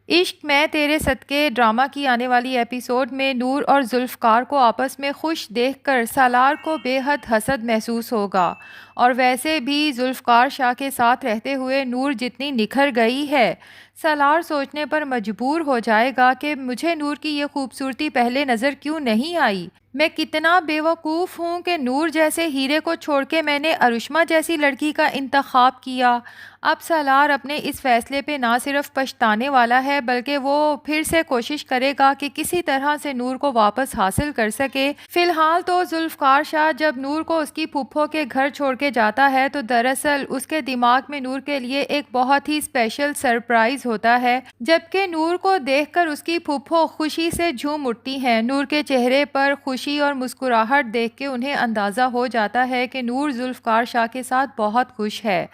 عشق میں تیرے صدقے ڈرامہ کی آنے والی ایپیسوڈ میں نور اور ذوالفقار کو آپس میں خوش دیکھ کر سالار کو بے حد حسد محسوس ہوگا، اور ویسے بھی ذوالفقار شاہ کے ساتھ رہتے ہوئے نور جتنی نکھر گئی ہے، سالار سوچنے پر مجبور ہو جائے گا کہ مجھے نور کی یہ خوبصورتی پہلے نظر کیوں نہیں آئی۔ میں کتنا بے وقوف ہوں کہ نور جیسے ہیرے کو چھوڑ کے میں نے ارشما جیسی لڑکی کا انتخاب کیا۔ اب سالار اپنے اس فیصلے پہ نہ صرف پچھتانے والا ہے بلکہ وہ پھر سے کوشش کرے گا کہ کسی طرح سے نور کو واپس حاصل کر سکے۔ فی الحال تو ذوالفقار شاہ جب نور کو اس کی پھپھو کے گھر چھوڑ کے جاتا ہے تو دراصل اس کے دماغ میں نور کے لیے ایک بہت ہی اسپیشل سرپرائز ہوتا ہے، جبکہ نور کو دیکھ کر اس کی پھپھو خوشی سے جھوم اٹھتی ہیں۔ نور کے چہرے پر خوشی اور مسکراہٹ دیکھ کے انہیں اندازہ ہو جاتا ہے کہ نور ذوالفقار شاہ کے ساتھ بہت خوش ہے،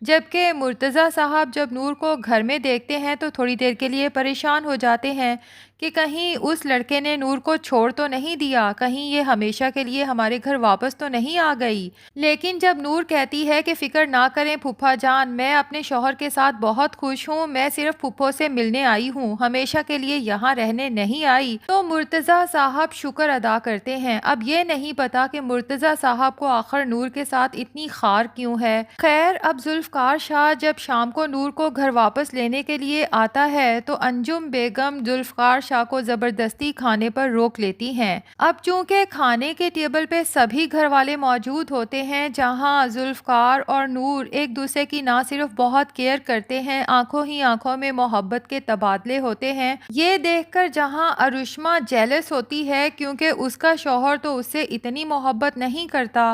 جبکہ مرتضیٰ صاحب جب نور کو گھر میں دیکھتے ہیں تو تھوڑی دیر کے لیے پریشان ہو جاتے ہیں کہ کہیں اس لڑکے نے نور کو چھوڑ تو نہیں دیا، کہیں یہ ہمیشہ کے لیے ہمارے گھر واپس تو نہیں آ گئی۔ لیکن جب نور کہتی ہے کہ فکر نہ کریں پھوپھا جان، میں اپنے شوہر کے ساتھ بہت خوش ہوں، میں صرف پھوپھو سے ملنے آئی ہوں، ہمیشہ کے لیے یہاں رہنے نہیں آئی، تو مرتضیٰ صاحب شکر ادا کرتے ہیں۔ اب یہ نہیں پتا کہ مرتضیٰ صاحب کو آخر نور کے ساتھ اتنی خار کیوں ہے۔ خیر، اب ذوالفقار شاہ جب شام کو نور کو گھر واپس لینے کے لیے آتا ہے تو انجم بیگم ذوالفقار شاہ کو زبردستی کھانے پر روک لیتی ہیں۔ اب چونکہ کھانے کے ٹیبل پہ سبھی گھر والے موجود ہوتے ہیں، جہاں ذوالفقار اور نور ایک دوسرے کی نہ صرف بہت کیئر کرتے ہیں، آنکھوں ہی آنکھوں میں محبت کے تبادلے ہوتے ہیں، یہ دیکھ کر جہاں ارشما جیلس ہوتی ہے کیونکہ اس کا شوہر تو اس سے اتنی محبت نہیں کرتا،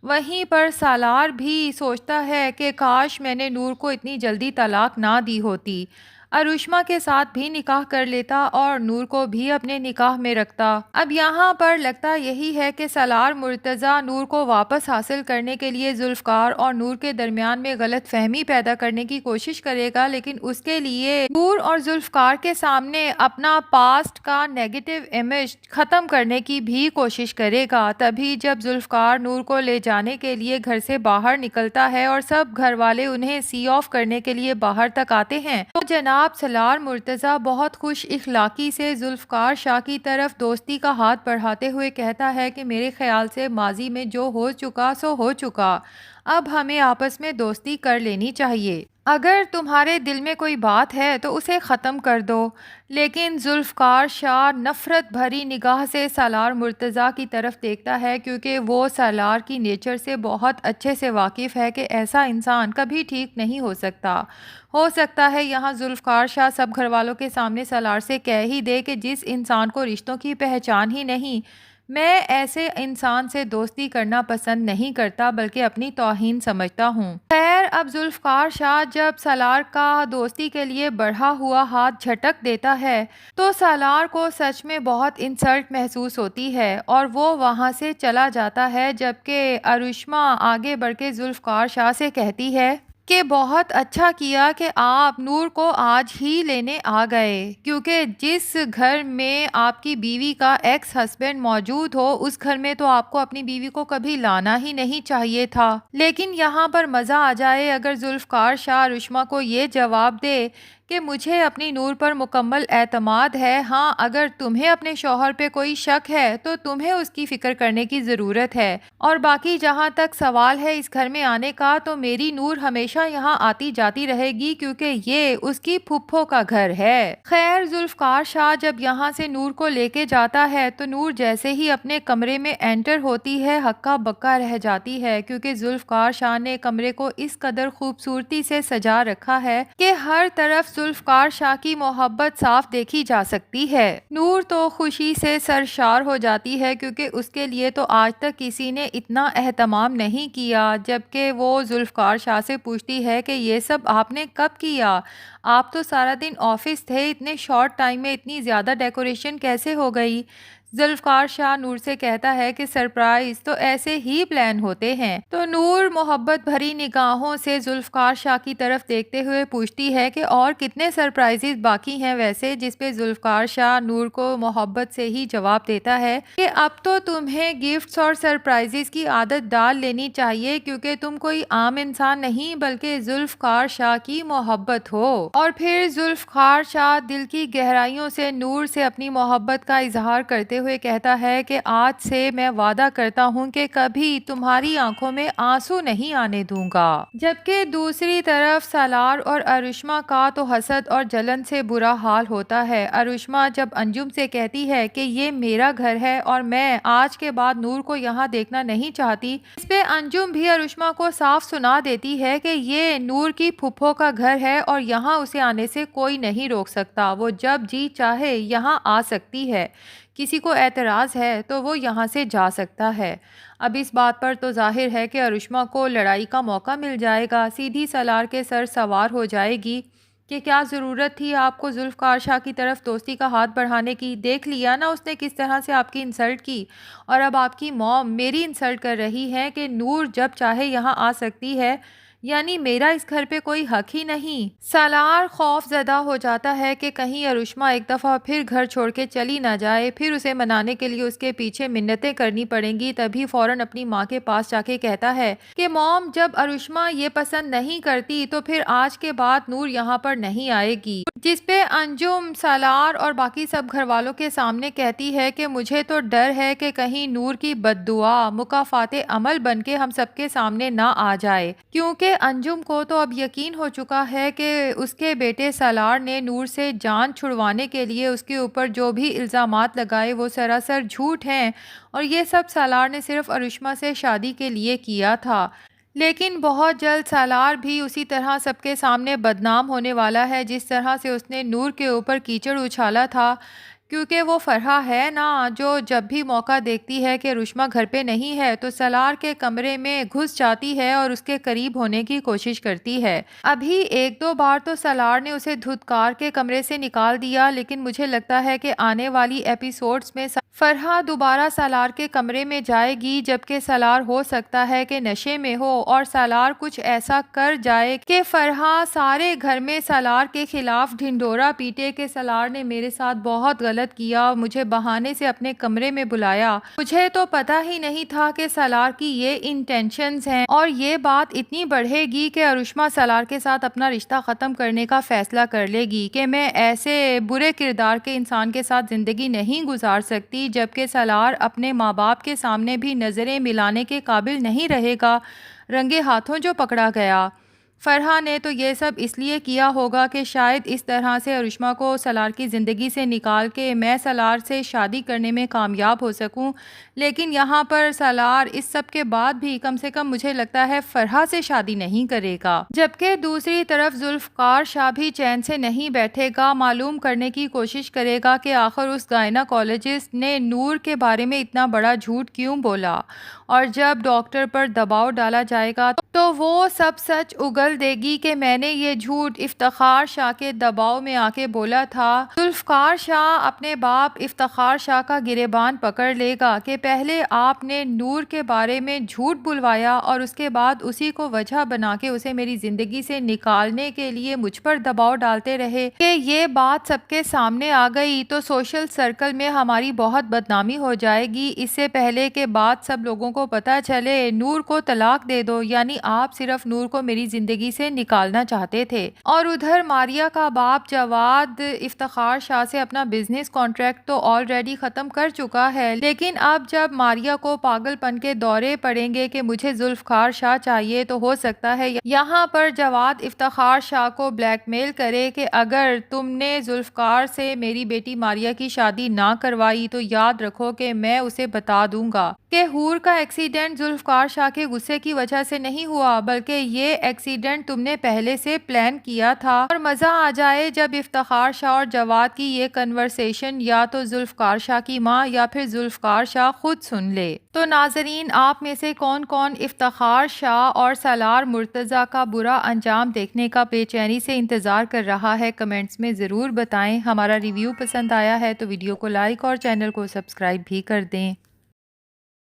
وہیں پر سالار بھی سوچتا ہے کہ کاش میں نے نور کو اتنی جلدی طلاق نہ دی ہوتی، ارشما کے ساتھ بھی نکاح کر لیتا اور نور کو بھی اپنے نکاح میں رکھتا۔ اب یہاں پر لگتا یہی ہے کہ سالار مرتضیٰ نور کو واپس حاصل کرنے کے لیے ذوالفقار اور نور کے درمیان میں غلط فہمی پیدا کرنے کی کوشش کرے گا، لیکن اس کے لیے نور اور ذوالفقار کے سامنے اپنا پاسٹ کا نیگیٹو امیج ختم کرنے کی بھی کوشش کرے گا۔ تبھی جب ذوالفقار نور کو لے جانے کے لیے گھر سے باہر نکلتا ہے اور سب گھر والے انہیں سی آف کرنے کے لیے باہر تک آتے ہیں تو جناب سالار مرتضیٰ بہت خوش اخلاقی سے ذوالفقار شاہ کی طرف دوستی کا ہاتھ بڑھاتے ہوئے کہتا ہے کہ میرے خیال سے ماضی میں جو ہو چکا سو ہو چکا، اب ہمیں آپس میں دوستی کر لینی چاہیے، اگر تمہارے دل میں کوئی بات ہے تو اسے ختم کر دو۔ لیکن ذوالفقار شاہ نفرت بھری نگاہ سے سالار مرتضیٰ کی طرف دیکھتا ہے کیونکہ وہ سالار کی نیچر سے بہت اچھے سے واقف ہے کہ ایسا انسان کبھی ٹھیک نہیں ہو سکتا ہے یہاں ذوالفقار شاہ سب گھر والوں کے سامنے سالار سے کہہ ہی دے کہ جس انسان کو رشتوں کی پہچان ہی نہیں، میں ایسے انسان سے دوستی کرنا پسند نہیں کرتا بلکہ اپنی توہین سمجھتا ہوں۔ خیر، اب ذوالفقار شاہ جب سالار کا دوستی کے لیے بڑھا ہوا ہاتھ جھٹک دیتا ہے تو سالار کو سچ میں بہت انسلٹ محسوس ہوتی ہے اور وہ وہاں سے چلا جاتا ہے، جبکہ ارشما آگے بڑھ کے ذوالفقار شاہ سے کہتی ہے کہ بہت اچھا کیا کہ آپ نور کو آج ہی لینے آ گئے، کیونکہ جس گھر میں آپ کی بیوی کا ایکس ہسبینڈ موجود ہو اس گھر میں تو آپ کو اپنی بیوی کو کبھی لانا ہی نہیں چاہیے تھا۔ لیکن یہاں پر مزہ آ جائے اگر ذوالفقار شاہ ارشما کو یہ جواب دے کہ مجھے اپنی نور پر مکمل اعتماد ہے، ہاں اگر تمہیں اپنے شوہر پہ کوئی شک ہے تو تمہیں اس کی فکر کرنے کی ضرورت ہے، اور باقی جہاں تک سوال ہے اس گھر میں آنے کا تو میری نور ہمیشہ یہاں آتی جاتی رہے گی کیونکہ یہ اس کی پھپھو کا گھر ہے۔ خیر، ذوالفقار شاہ جب یہاں سے نور کو لے کے جاتا ہے تو نور جیسے ہی اپنے کمرے میں انٹر ہوتی ہے ہکا بکا رہ جاتی ہے کیونکہ ذوالفقار شاہ نے کمرے کو اس قدر خوبصورتی سے سجا رکھا ہے کہ ہر طرف ذوالفقار شاہ کی محبت صاف دیکھی جا سکتی ہے۔ نور تو خوشی سے سرشار ہو جاتی ہے کیونکہ اس کے لیے تو آج تک کسی نے اتنا اہتمام نہیں کیا، جبکہ وہ ذوالفقار شاہ سے پوچھتی ہے کہ یہ سب آپ نے کب کیا؟ آپ تو سارا دن آفس تھے، اتنے شارٹ ٹائم میں اتنی زیادہ ڈیکوریشن کیسے ہو گئی؟ ذوالفقار شاہ نور سے کہتا ہے کہ سرپرائز تو ایسے ہی پلان ہوتے ہیں۔ تو نور محبت بھری نگاہوں سے ذوالفقار شاہ کی طرف دیکھتے ہوئے پوچھتی ہے کہ اور کتنے سرپرائزز باقی ہیں ویسے، جس پہ ذوالفقار شاہ نور کو محبت سے ہی جواب دیتا ہے کہ اب تو تمہیں گفٹس اور سرپرائزز کی عادت ڈال لینی چاہیے، کیونکہ تم کوئی عام انسان نہیں بلکہ ذوالفقار شاہ کی محبت ہو۔ اور پھر ذوالفقار شاہ دل کی گہرائیوں سے نور سے اپنی محبت کا اظہار کرتے ہوئے کہتا ہے کہ آج سے میں وعدہ کرتا ہوں کہ کبھی تمہاری آنکھوں میں آنسو نہیں آنے دوں گا۔ جبکہ دوسری طرف سالار اور ارشما کا تو حسد اور جلن سے برا حال ہوتا ہے۔ ارشما جب انجم سے کہتی ہے کہ یہ میرا گھر ہے اور میں آج کے بعد نور کو یہاں دیکھنا نہیں چاہتی، اس پہ انجم بھی ارشما کو صاف سنا دیتی ہے کہ یہ نور کی پھپھو کا گھر ہے اور یہاں اسے آنے سے کوئی نہیں روک سکتا، وہ جب جی چاہے یہاں آ سکتی ہے، کسی کو اعتراض ہے تو وہ یہاں سے جا سکتا ہے۔ اب اس بات پر تو ظاہر ہے کہ ارشما کو لڑائی کا موقع مل جائے گا، سیدھی سالار کے سر سوار ہو جائے گی کہ کیا ضرورت تھی آپ کو ذوالفقار شاہ کی طرف دوستی کا ہاتھ بڑھانے کی، دیکھ لیا نا اس نے کس طرح سے آپ کی انسلٹ کی، اور اب آپ کی موم میری انسلٹ کر رہی ہے کہ نور جب چاہے یہاں آ سکتی ہے، یعنی میرا اس گھر پہ کوئی حق ہی نہیں۔ سالار خوف زدہ ہو جاتا ہے کہ کہیں ارشما ایک دفعہ پھر گھر چھوڑ کے چلی نہ جائے، پھر اسے منانے کے لیے اس کے پیچھے منتیں کرنی پڑیں گی۔ تبھی فوراً اپنی ماں کے پاس جا کے کہتا ہے کہ موم جب ارشما یہ پسند نہیں کرتی تو پھر آج کے بعد نور یہاں پر نہیں آئے گی، جس پہ انجم سالار اور باقی سب گھر والوں کے سامنے کہتی ہے کہ مجھے تو ڈر ہے کہ کہیں نور کی بد دعا مکافات عمل بن کے ہم سب کے سامنے نہ آ جائے، کیونکہ انجم کو تو اب یقین ہو چکا ہے کہ اس کے بیٹے سالار نے نور سے جان چھڑوانے کے لیے اس کے اوپر جو بھی الزامات لگائے وہ سراسر جھوٹ ہیں، اور یہ سب سالار نے صرف ارشما سے شادی کے لیے کیا تھا۔ لیکن بہت جلد سالار بھی اسی طرح سب کے سامنے بدنام ہونے والا ہے جس طرح سے اس نے نور کے اوپر کیچڑ اچھالا تھا، کیونکہ وہ فرحہ ہے نا جو جب بھی موقع دیکھتی ہے کہ ارشما گھر پہ نہیں ہے تو سالار کے کمرے میں گھس جاتی ہے اور اس کے قریب ہونے کی کوشش کرتی ہے۔ ابھی ایک دو بار تو سالار نے اسے دھتکار کے کمرے سے نکال دیا، لیکن مجھے لگتا ہے کہ آنے والی ایپیسوڈز میں فرحہ دوبارہ سالار کے کمرے میں جائے گی، جبکہ سالار ہو سکتا ہے کہ نشے میں ہو اور سالار کچھ ایسا کر جائے کہ فرحہ سارے گھر میں سالار کے خلاف ڈھنڈورا پیٹے کہ سالار نے میرے ساتھ بہت غلط کیا، مجھے بہانے سے اپنے کمرے میں بلایا، مجھے تو پتہ ہی نہیں تھا کہ سالار کی یہ انٹینشنز ہیں، اور یہ بات اتنی بڑھے گی کہ ارشما سالار کے ساتھ اپنا رشتہ ختم کرنے کا فیصلہ کر لے گی کہ میں ایسے برے کردار کے انسان کے ساتھ زندگی نہیں گزار سکتی، جبکہ سالار اپنے ماں باپ کے سامنے بھی نظریں ملانے کے قابل نہیں رہے گا، رنگے ہاتھوں جو پکڑا گیا۔ فرحہ نے تو یہ سب اس لیے کیا ہوگا کہ شاید اس طرح سے ارشما کو سالار کی زندگی سے نکال کے میں سالار سے شادی کرنے میں کامیاب ہو سکوں، لیکن یہاں پر سالار اس سب کے بعد بھی کم سے کم مجھے لگتا ہے فرحہ سے شادی نہیں کرے گا۔ جبکہ دوسری طرف ذوالفقار شاہ بھی چین سے نہیں بیٹھے گا، معلوم کرنے کی کوشش کرے گا کہ آخر اس گائناکالوجسٹ نے نور کے بارے میں اتنا بڑا جھوٹ کیوں بولا، اور جب ڈاکٹر پر دباؤ ڈالا جائے گا تو وہ سب سچ اگل دے گی کہ میں نے یہ جھوٹ افتخار شاہ کے دباؤ میں آ کے بولا تھا۔ ذوالفقار شاہ اپنے باپ افتخار شاہ کا گریبان پکڑ لے گا کہ پہلے آپ نے نور کے بارے میں جھوٹ بلوایا اور اس کے بعد اسی کو وجہ بنا کے اسے میری زندگی سے نکالنے کے لیے مجھ پر دباؤ ڈالتے رہے کہ یہ بات سب کے سامنے آ گئی تو سوشل سرکل میں ہماری بہت بدنامی ہو جائے گی۔ اس سے پہلے کہ بات سب لوگوں کو پتہ چلے نور کو طلاق دے دو، یعنی آپ صرف نور کو میری زندگی سے نکالنا چاہتے تھے۔ اور ادھر ماریا کا باپ جواد افتخار شاہ سے اپنا بزنس کانٹریکٹ تو آلریڈی ختم کر چکا ہے، لیکن اب جب ماریا کو پاگل پن کے دورے پڑیں گے کہ مجھے ذوالفقار شاہ چاہیے تو ہو سکتا ہے یہاں پر جواد افتخار شاہ کو بلیک میل کرے کہ اگر تم نے ذوالفقار سے میری بیٹی ماریا کی شادی نہ کروائی تو یاد رکھو کہ میں اسے بتا دوں گا کہ حور کا ایکسیڈنٹ ذوالفقار شاہ کے غصے کی وجہ سے نہیں ہوا بلکہ یہ ایکسیڈنٹ تم نے پہلے سے پلان کیا تھا۔ اور مزہ آ جائے جب افتخار شاہ اور جواد کی یہ کنورسیشن یا تو ذوالفقار شاہ کی ماں یا پھر ذوالفقار شاہ خود سن لے۔ تو ناظرین، آپ میں سے کون کون افتخار شاہ اور سالار مرتضیٰ کا برا انجام دیکھنے کا بے چینی سے انتظار کر رہا ہے؟ کمنٹس میں ضرور بتائیں۔ ہمارا ریویو پسند آیا ہے تو ویڈیو کو لائک اور چینل کو سبسکرائب بھی کر دیں۔